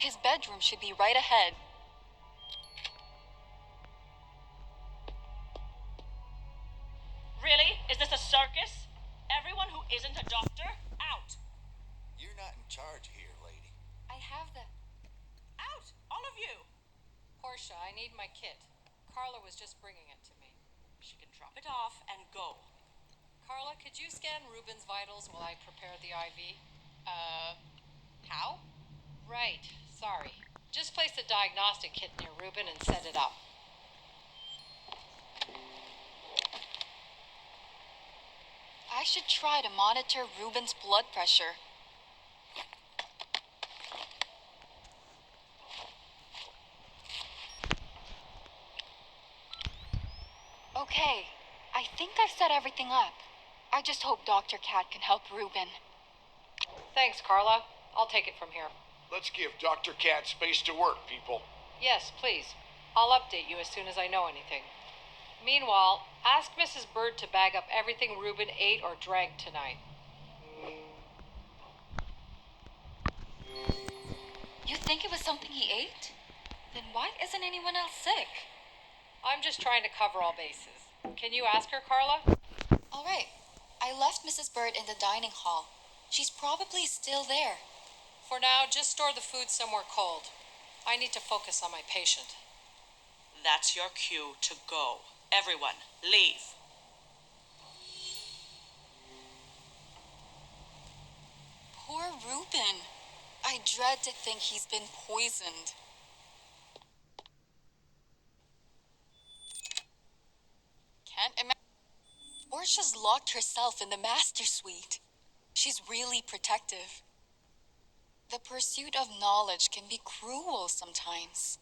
His bedroom should be right ahead. Really? Is this a circus? Everyone who isn't a doctor, out. You're not in charge here, lady. I have the... Out! All of you! Portia, I need my kit. Carla was just bringing it to me. She can drop it off and go. Carla, could you scan Ruben's vitals while I prepare the IV? How? Right, sorry. Just place the diagnostic kit near Ruben and set it up. I should try to monitor Ruben's blood pressure. Okay, I think I've set everything up. I just hope Dr. Cat can help Ruben. Thanks, Carla. I'll take it from here. Let's give Dr. Cat space to work, people. Yes, please. I'll update you as soon as I know anything. Meanwhile, ask Mrs. Bird to bag up everything Ruben ate or drank tonight. You think it was something he ate? Then why isn't anyone else sick? I'm just trying to cover all bases. Can you ask her, Carla? All right. I left Mrs. Bird in the dining hall. She's probably still there. For now, just store the food somewhere cold. I need to focus on my patient. That's your cue to go. Everyone, leave. Poor Ruben. I dread to think he's been poisoned. Can't imagine. Portia's locked herself in the master suite. She's really protective. The pursuit of knowledge can be cruel sometimes.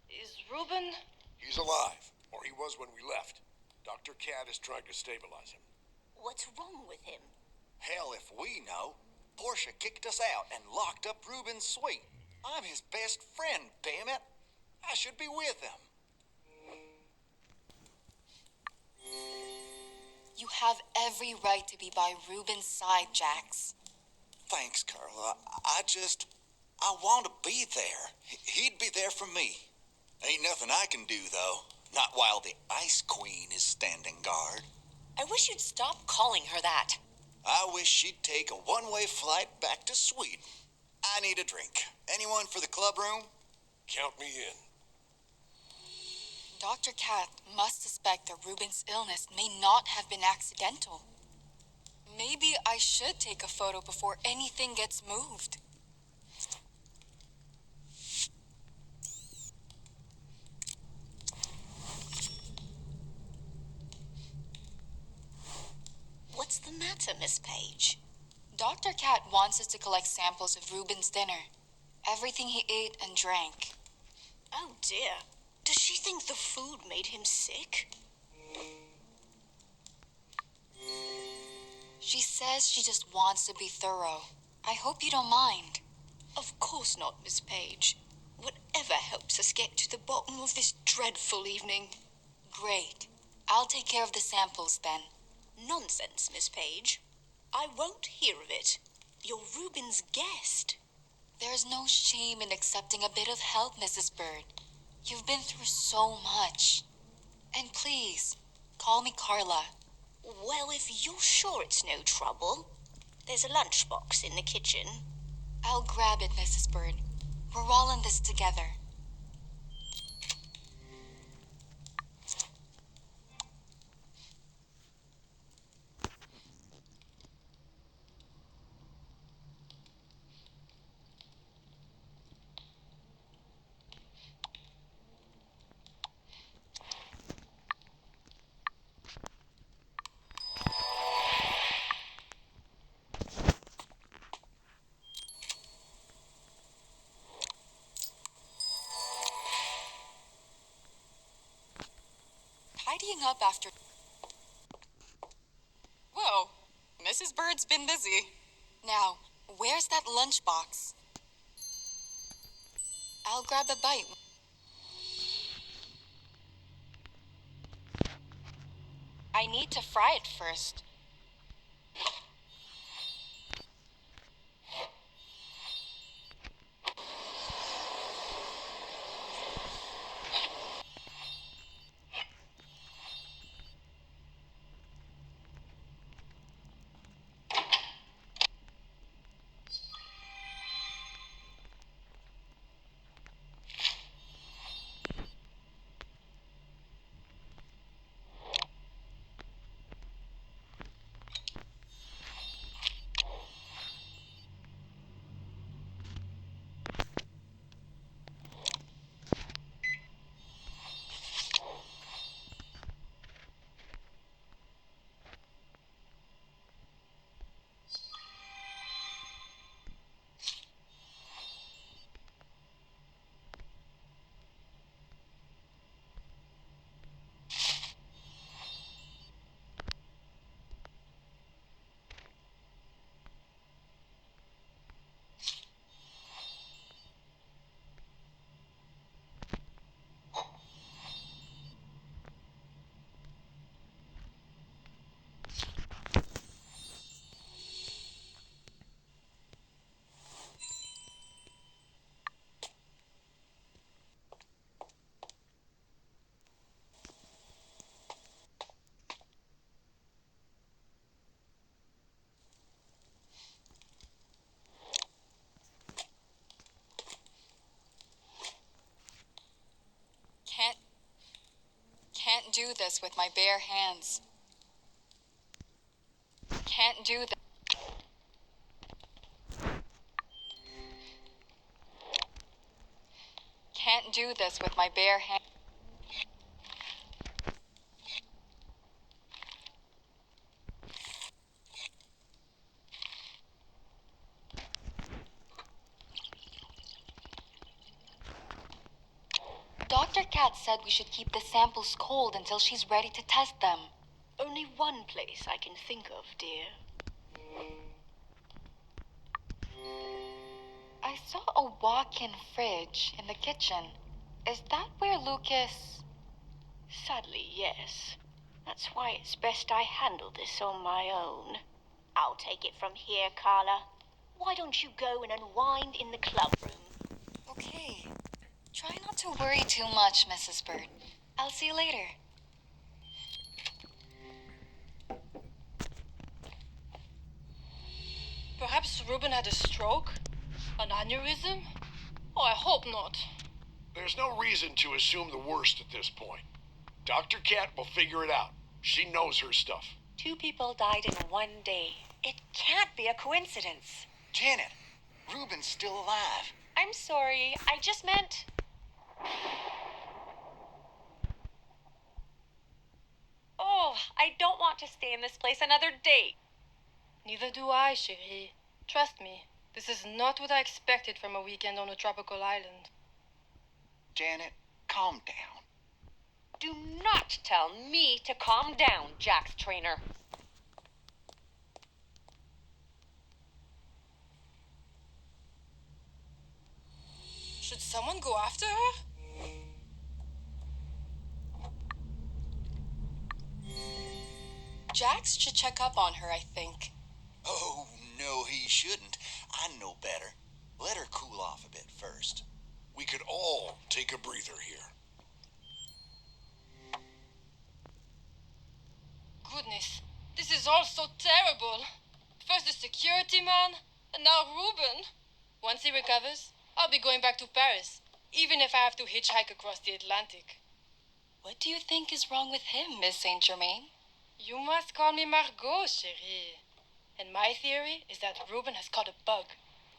Is Ruben... He's alive, or he was when we left. Dr. Cat is trying to stabilize him. What's wrong with him? Hell if we know. Portia kicked us out and locked up Ruben's suite. I'm his best friend, damn it. I should be with him. You have every right to be by Ruben's side, Jax. Thanks, Carla. I want to be there. He'd be there for me. Ain't nothing I can do, though. Not while the Ice Queen is standing guard. I wish you'd stop calling her that. I wish she'd take a one-way flight back to Sweden. I need a drink. Anyone for the club room? Count me in. Dr. Cat must suspect that Ruben's illness may not have been accidental. Maybe I should take a photo before anything gets moved. What's the matter, Miss Page? Dr. Cat wants us to collect samples of Ruben's dinner. Everything he ate and drank. Oh dear. Does she think the food made him sick? She says she just wants to be thorough. I hope you don't mind. Of course not, Miss Page. Whatever helps us get to the bottom of this dreadful evening. Great. I'll take care of the samples then. Nonsense, Miss Page. I won't hear of it. You're Ruben's guest. There's no shame in accepting a bit of help, Mrs. Bird. You've been through so much. And please, call me Carla. Well, if you're sure it's no trouble, there's a lunchbox in the kitchen. I'll grab it, Mrs. Bird. We're all in this together. Tidying up after... Whoa, Mrs. Bird's been busy. Now, where's that lunchbox? I'll grab a bite. I need to fry it first. Can't do this with my bare hands. Can't do that. Can't do this with my bare hands. Dr. Cat said we should keep the samples cold until she's ready to test them. Only one place I can think of, dear. I saw a walk-in fridge in the kitchen. Is that where Lucas... Sadly, yes. That's why it's best I handle this on my own. I'll take it from here, Carla. Why don't you go and unwind in the club room? Okay. Try not to worry too much, Mrs. Bird. I'll see you later. Perhaps Ruben had a stroke? An aneurysm? Oh, I hope not. There's no reason to assume the worst at this point. Dr. Cat will figure it out. She knows her stuff. 2 people died in one day. It can't be a coincidence. Janet, Ruben's still alive. I'm sorry, I just meant... Oh, I don't want to stay in this place another day. Neither do I, chérie. Trust me, this is not what I expected from a weekend on a tropical island. Janet, calm down. Do not tell me to calm down, Jack's trainer. Should someone go after her? Jax should check up on her, I think. Oh, no, he shouldn't. I know better. Let her cool off a bit first. We could all take a breather here. Goodness, this is all so terrible. First the security man, and now Ruben. Once he recovers, I'll be going back to Paris, even if I have to hitchhike across the Atlantic. What do you think is wrong with him, Miss Saint Germain? You must call me Margot, chérie. And my theory is that Ruben has caught a bug.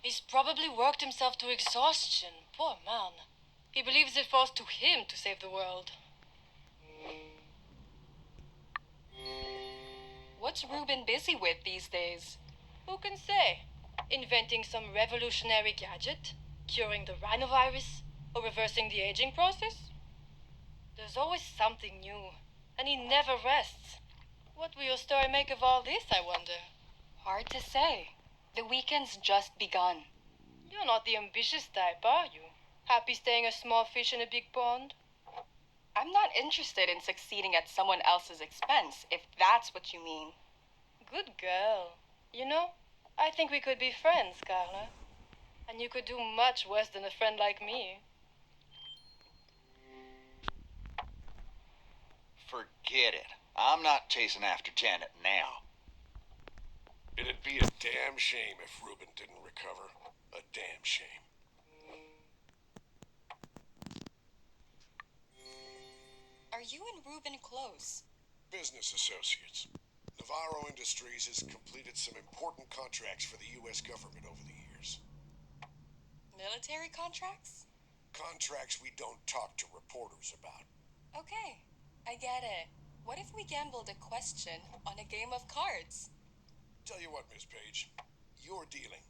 He's probably worked himself to exhaustion. Poor man. He believes it falls to him to save the world. What's Ruben busy with these days? Who can say? Inventing some revolutionary gadget? Curing the rhinovirus? Or reversing the aging process? There's always something new, and he never rests. What will your story make of all this, I wonder? Hard to say. The weekend's just begun. You're not the ambitious type, are you? Happy staying a small fish in a big pond? I'm not interested in succeeding at someone else's expense, if that's what you mean. Good girl. You know, I think we could be friends, Carla. And you could do much worse than a friend like me. Forget it. I'm not chasing after Janet now. It'd be a damn shame if Ruben didn't recover. A damn shame. Are you and Ruben close? Business associates. Navarro Industries has completed some important contracts for the U.S. government over the years. Military contracts? Contracts we don't talk to reporters about. Okay, I get it. What if we gambled a question on a game of cards? Tell you what, Miss Page, you're dealing.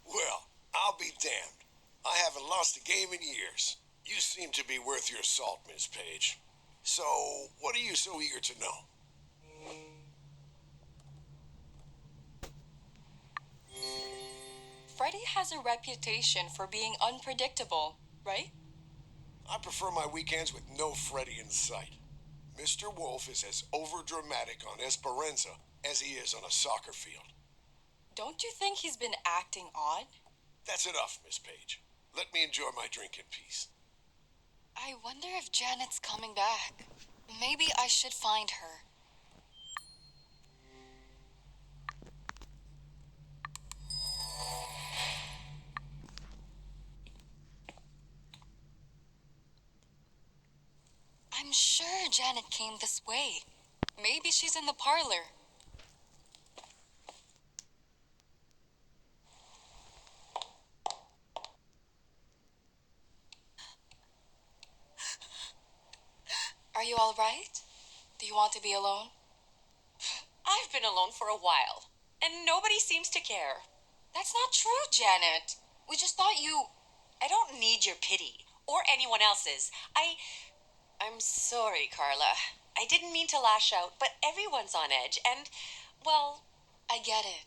Well, I'll be damned. I haven't lost a game in years. You seem to be worth your salt, Miss Page. So, what are you so eager to know? Freddie has a reputation for being unpredictable, right? I prefer my weekends with no Freddy in sight. Mr. Wolf is as overdramatic on Esperanza as he is on a soccer field. Don't you think he's been acting odd? That's enough, Miss Page. Let me enjoy my drink in peace. I wonder if Janet's coming back. Maybe I should find her. I'm sure Janet came this way. Maybe she's in the parlor. Are you all right? Do you want to be alone? I've been alone for a while, and nobody seems to care. That's not true, Janet. We just thought you... I don't need your pity, or anyone else's. I'm sorry, Carla. I didn't mean to lash out, but everyone's on edge, and, well... I get it.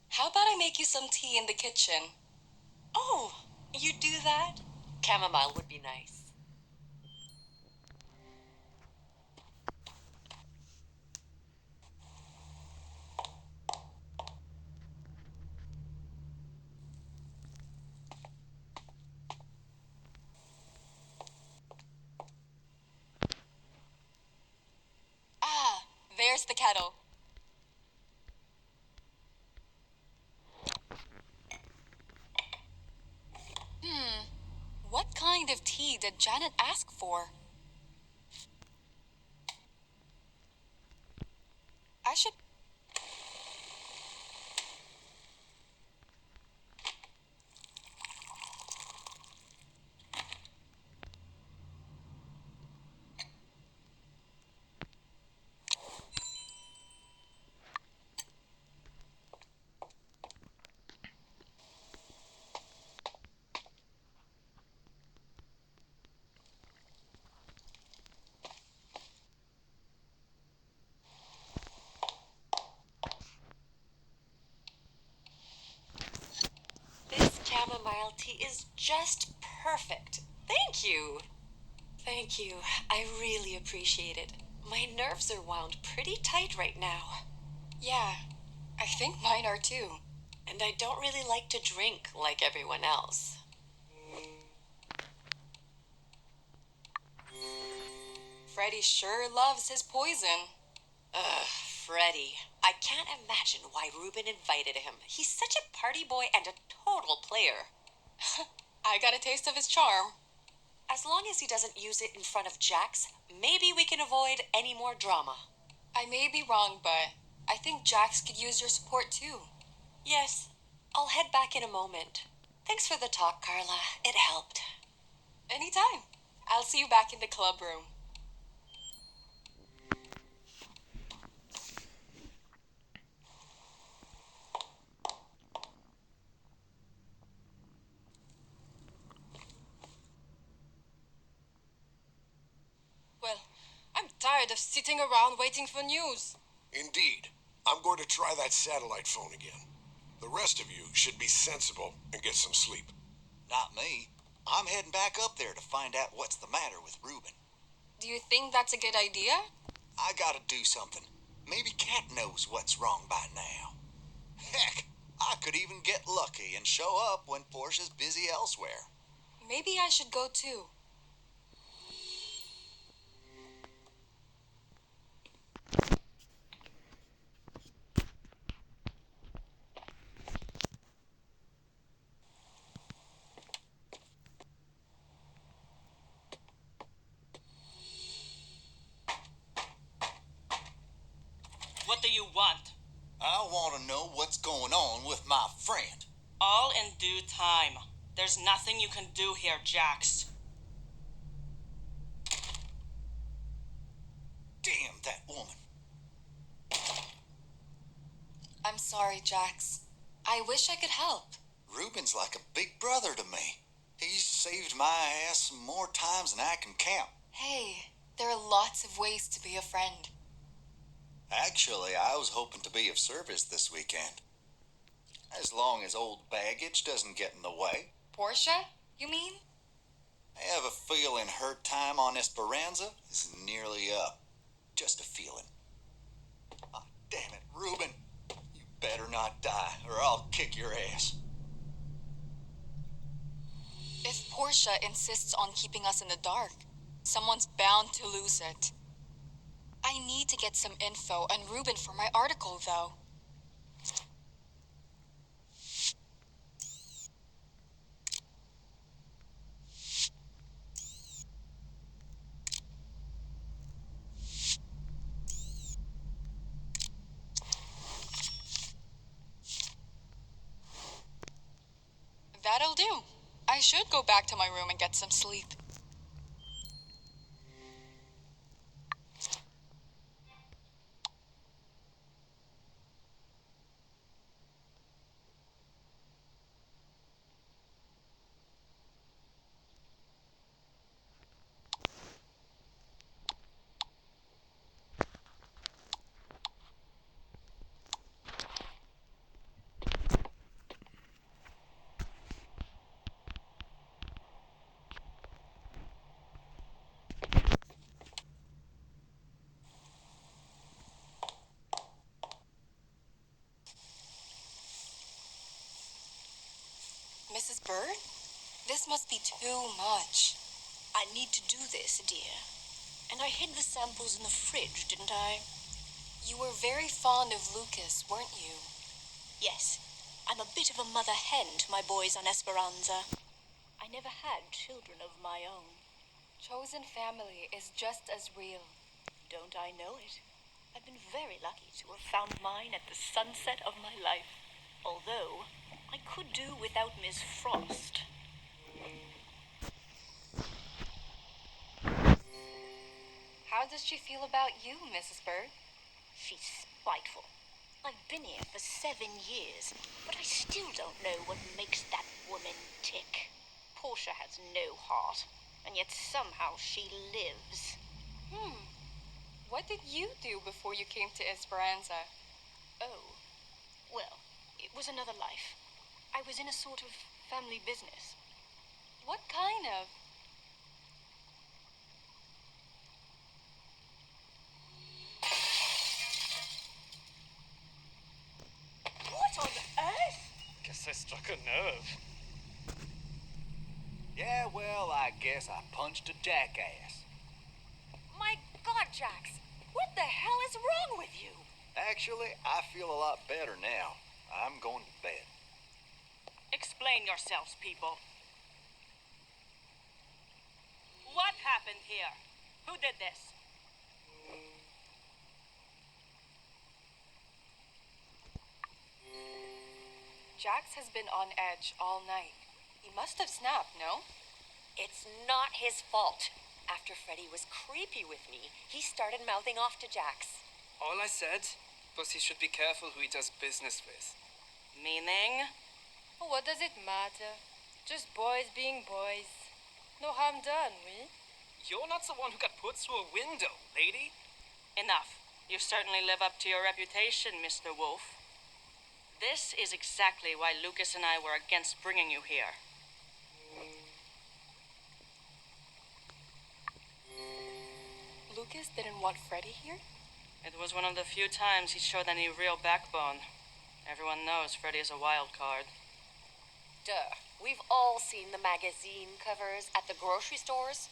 How about I make you some tea in the kitchen? Oh, you do that? Chamomile would be nice. Where's the kettle? What kind of tea did Janet ask for? I should... This chamomile tea is just perfect. Thank you. Thank you. I really appreciate it. My nerves are wound pretty tight right now. Yeah, I think mine are too. And I don't really like to drink like everyone else. Freddie sure loves his poison. Ugh, Freddie. I can't imagine why Ruben invited him. He's such a party boy and a total player. I got a taste of his charm. As long as he doesn't use it in front of Jax, maybe we can avoid any more drama. I may be wrong, but I think Jax could use your support too. Yes, I'll head back in a moment. Thanks for the talk, Carla. It helped. Anytime. I'll see you back in the club room. Well, I'm tired of sitting around waiting for news. Indeed. I'm going to try that satellite phone again. The rest of you should be sensible and get some sleep. Not me. I'm heading back up there to find out what's the matter with Ruben. Do you think that's a good idea? I gotta do something. Maybe Cat knows what's wrong by now. Heck, I could even get lucky and show up when Portia's busy elsewhere. Maybe I should go too. What do you want? I want to know what's going on with my friend. All in due time. There's nothing you can do here, Jax. Damn that woman. I'm sorry, Jax. I wish I could help. Ruben's like a big brother to me. He's saved my ass more times than I can count. Hey, there are lots of ways to be a friend. Actually, I was hoping to be of service this weekend. As long as old baggage doesn't get in the way. Portia, you mean? I have a feeling her time on Esperanza is nearly up. Just a feeling. Ah, damn it, Ruben. You better not die, or I'll kick your ass. If Portia insists on keeping us in the dark, someone's bound to lose it. I need to get some info on Ruben for my article, though. That'll do. I should go back to my room and get some sleep. Mrs. Bird? This must be too much. I need to do this, dear. And I hid the samples in the fridge, didn't I? You were very fond of Lucas, weren't you? Yes, I'm a bit of a mother hen to my boys on Esperanza. I never had children of my own. Chosen family is just as real. Don't I know it? I've been very lucky to have found mine at the sunset of my life. Although, I could do without Miss Frost. How does she feel about you, Mrs. Bird? She's spiteful. I've been here for 7 years, but I still don't know what makes that woman tick. Portia has no heart, and yet somehow she lives. What did you do before you came to Esperanza? Oh, well, it was another life. I was in a sort of family business. What kind of? What on earth? Guess I struck a nerve. Yeah, well, I guess I punched a jackass. My God, Jax, what the hell is wrong with you? Actually, I feel a lot better now. I'm going to bed. Explain yourselves, people. What happened here? Who did this? Jax has been on edge all night. He must have snapped, no? It's not his fault. After Freddy was creepy with me, he started mouthing off to Jax. All I said was he should be careful who he does business with. Meaning? Oh, what does it matter? Just boys being boys. No harm done, oui? You're not the one who got put through a window, lady. Enough. You certainly live up to your reputation, Mr. Wolf. This is exactly why Lucas and I were against bringing you here. Lucas didn't want Freddy here? It was one of the few times he showed any real backbone. Everyone knows Freddy is a wild card. Duh. We've all seen the magazine covers at the grocery stores.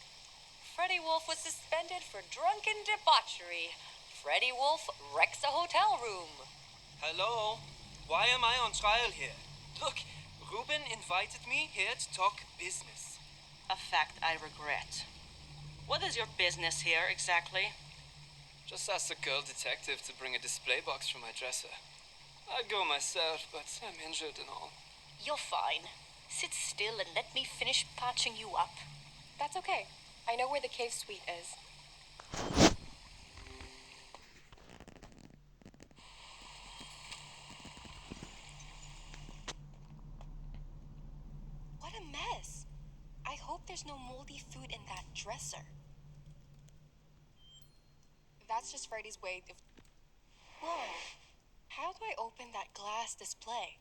Freddy Wolf was suspended for drunken debauchery. Freddy Wolf wrecks a hotel room. Hello? Why am I on trial here? Look, Ruben invited me here to talk business. A fact I regret. What is your business here, exactly? Just asked the girl detective to bring a display box from my dresser. I'd go myself, but I'm injured and all. You're fine. Sit still and let me finish patching you up. That's okay. I know where the cave suite is. What a mess. I hope there's no moldy food in that dresser. That's just Freddy's way of... Whoa. How do I open that glass display?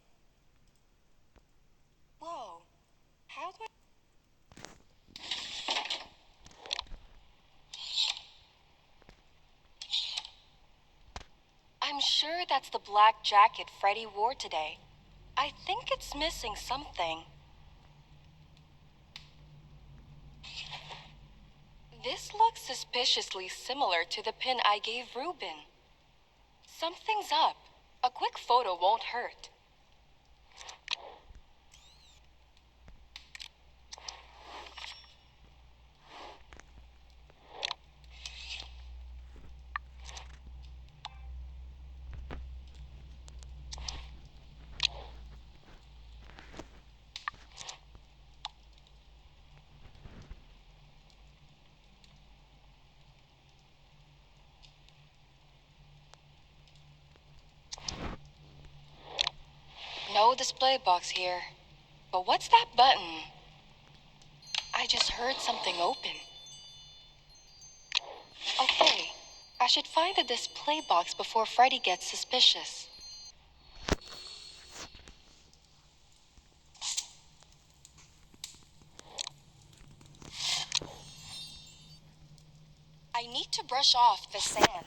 Whoa. How do I... I'm sure that's the black jacket Freddy wore today. I think it's missing something. This looks suspiciously similar to the pin I gave Ruben. Something's up. A quick photo won't hurt. No display box here. But what's that button? I just heard something open. Okay, I should find the display box before Freddy gets suspicious. I need to brush off the sand.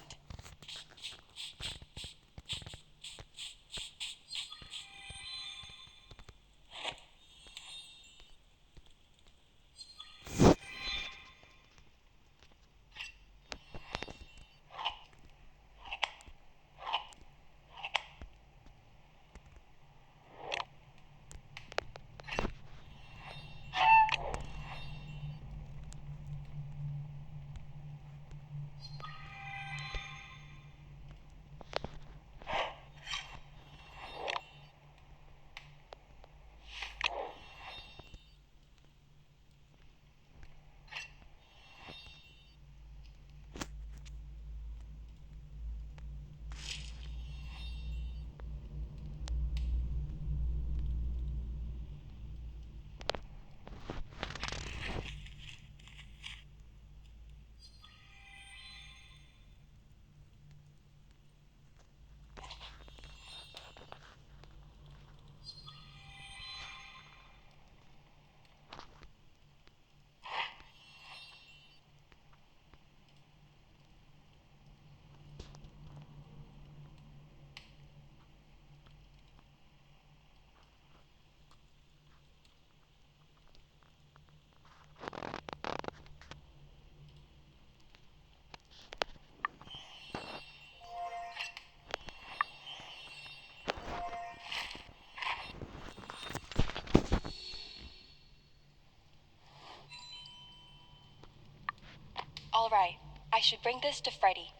All right. I should bring this to Freddie.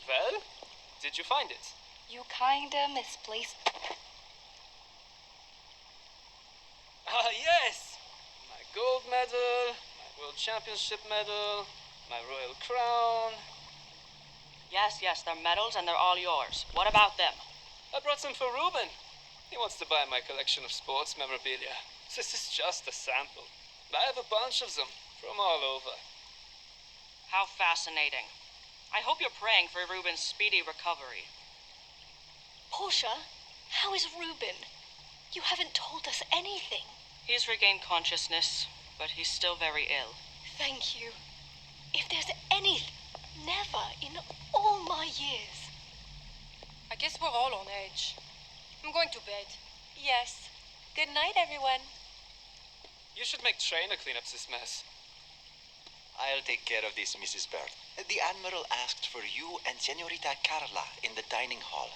Well, did you find it? You kinda misplaced. Ah, yes! My gold medal, my world championship medal, my royal crown. Yes, they're medals and they're all yours. What about them? I brought some for Ruben. He wants to buy my collection of sports memorabilia. This is just a sample. I have a bunch of them from all over. How fascinating. I hope you're praying for Ruben's speedy recovery. Portia, how is Ruben? You haven't told us anything. He's regained consciousness, but he's still very ill. Thank you. If there's any... Never in all my years. I guess we're all on edge. I'm going to bed. Yes. Good night, everyone. You should make Trainer clean up this mess. I'll take care of this, Mrs. Bird. The Admiral asked for you and Senorita Carla in the dining hall.